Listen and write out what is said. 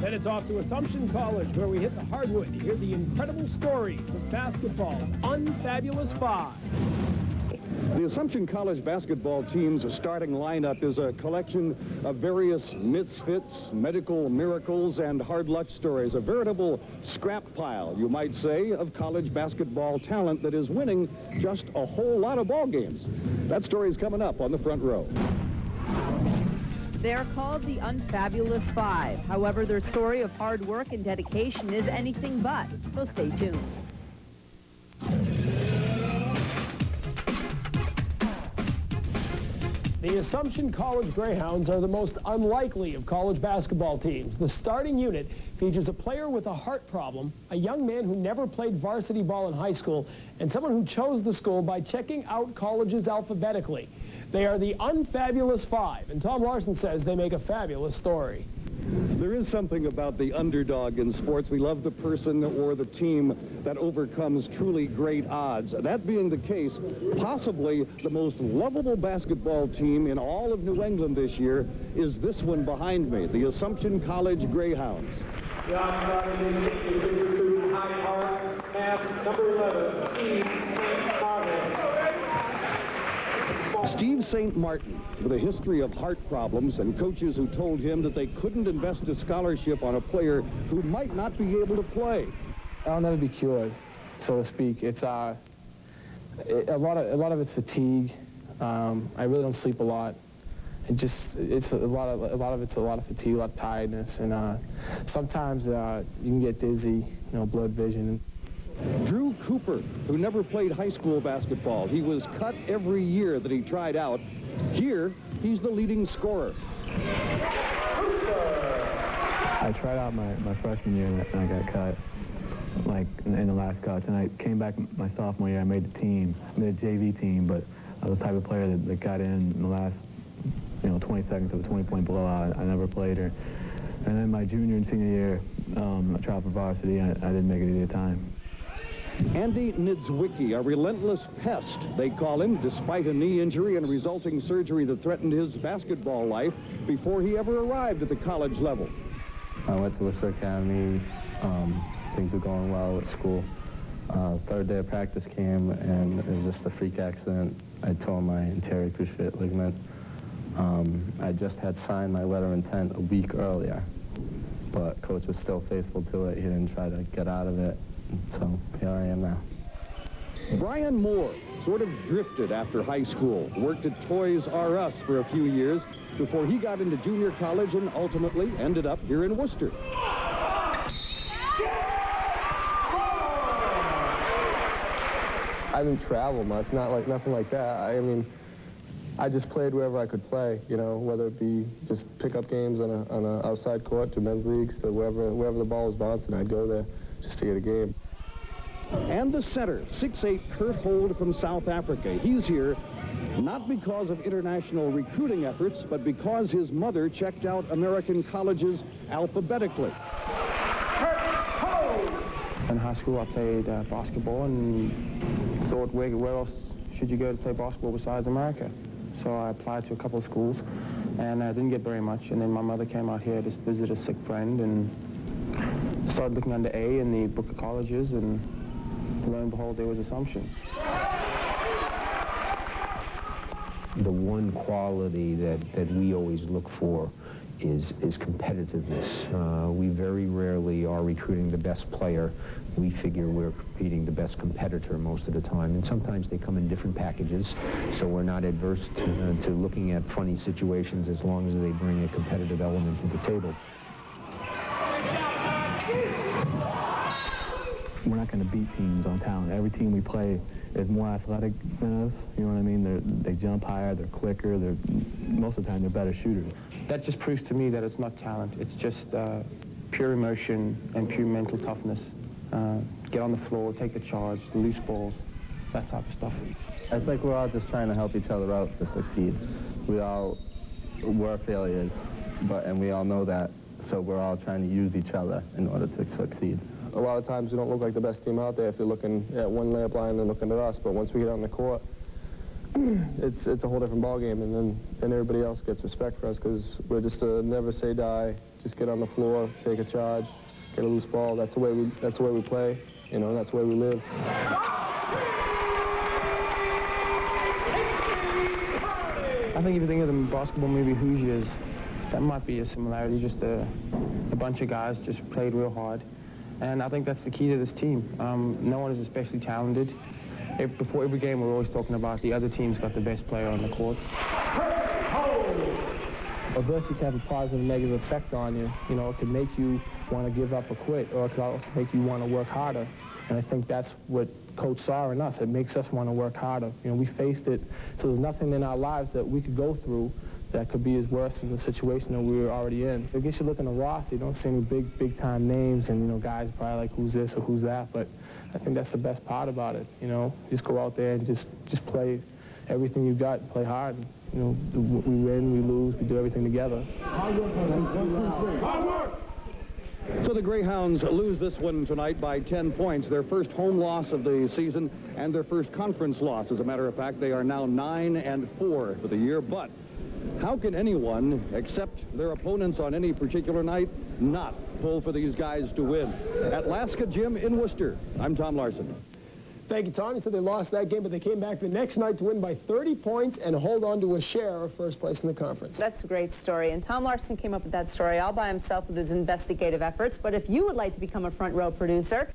Then it's off to Assumption College, where we hit the hardwood to hear the incredible stories of basketball's unfabulous five. The Assumption College basketball team's starting lineup is a collection of various misfits, medical miracles, and hard luck stories. A veritable scrap pile, you might say, of college basketball talent that is winning just a whole lot of ball games. That story's coming up on the front row. They're called the Unfabulous Five. However, their story of hard work and dedication is anything but, so stay tuned. The Assumption College Greyhounds are the most unlikely of college basketball teams. The starting unit features a player with a heart problem, a young man who never played varsity ball in high school, and someone who chose the school by checking out colleges alphabetically. They are the Unfabulous Five, and Tom Larson says they make a fabulous story. There is something about the underdog in sports. We love the person or the team that overcomes truly great odds. That being the case, possibly the most lovable basketball team in all of New England this year is this one behind me, the Assumption College Greyhounds. Steve St. Martin, with a history of heart problems and coaches who told him that they couldn't invest a scholarship on a player who might not be able to play. I'll never be cured, so to speak. It's a lot of it's fatigue. I really don't sleep a lot. It's a lot of fatigue, a lot of tiredness, and sometimes you can get dizzy, blood vision. Drew Cooper, who never played high school basketball. He was cut every year that he tried out. Here, he's the leading scorer. I tried out my freshman year and I got cut, like in the last cuts. And I came back my sophomore year. I made the team, made a JV team, but I was the type of player that got in the last 20 seconds of a 20-point blowout. I never played her. And then my junior and senior year, I tried for varsity. I didn't make it either time. Andy Niedzwiecki, a relentless pest, they call him, despite a knee injury and resulting surgery that threatened his basketball life before he ever arrived at the college level. I went to Worcester Academy. Things were going well at school. Third day of practice came, and it was just a freak accident. I tore my anterior cruciate ligament. I just had signed my letter of intent a week earlier, but coach was still faithful to it. He didn't try to get out of it. So here I am now. Brian Moore sort of drifted after high school, worked at Toys R Us for a few years before he got into junior college and ultimately ended up here in Worcester. I didn't travel much, nothing like that. I mean, I just played wherever I could play, whether it be just pickup games on an outside court to men's leagues to wherever the ball was bouncing, I'd go there just to get a game. And the center, 6'8" Kurt Hold from South Africa. He's here not because of international recruiting efforts, but because his mother checked out American colleges alphabetically. In high school, I played basketball and thought, where else should you go to play basketball besides America? So I applied to a couple of schools, and I didn't get very much. And then my mother came out here to visit a sick friend and started looking under A in the book of colleges, and lo and behold, there was Assumption. The one quality that we always look for is competitiveness. We very rarely are recruiting the best player. We figure we're competing the best competitor most of the time, and sometimes they come in different packages, so we're not adverse to looking at funny situations as long as they bring a competitive element to the table. We're not going to beat teams on talent. Every team we play is more athletic than us. You know what I mean? They jump higher, they're quicker, most of the time they're better shooters. That just proves to me that it's not talent. It's just pure emotion and pure mental toughness. Get on the floor, take the charge, loose balls, that type of stuff. I think we're all just trying to help each other out to succeed. We all were failures, and we all know that, so we're all trying to use each other in order to succeed. A lot of times we don't look like the best team out there if you're looking at one layup line and looking at us, but once we get on the court, it's a whole different ballgame, and then everybody else gets respect for us because we're just a never say die just get on the floor, take a charge, get a loose ball. That's the way we play, you know, that's the way we live. I think if you think of the basketball movie Hoosiers, that might be a similarity, just a bunch of guys just played real hard. And I think that's the key to this team. No one is especially talented. Before every game, we're always talking about the other team's got the best player on the court. Adversity can have a positive and negative effect on you. You know, it can make you want to give up or quit, or it can also make you want to work harder. And I think that's what Coach saw in us. It makes us want to work harder. You know, we faced it, so there's nothing in our lives that we could go through that could be as worse in the situation that we were already in. I guess you look in the roster, you don't see any big-time names, and, you know, guys probably like who's this or who's that, but I think that's the best part about it, you know. Just go out there and just play everything you got, play hard. And, you know, we win, we lose, we do everything together. Hard work! So the Greyhounds lose this one tonight by 10 points, their first home loss of the season and their first conference loss. As a matter of fact, they are now 9-4 for the year, but how can anyone, except their opponents on any particular night, not pull for these guys to win? At Laska Gym in Worcester, I'm Tom Larson. Thank you, Tom. You said they lost that game, but they came back the next night to win by 30 points and hold on to a share of first place in the conference. That's a great story, and Tom Larson came up with that story all by himself with his investigative efforts. But if you would like to become a front row producer,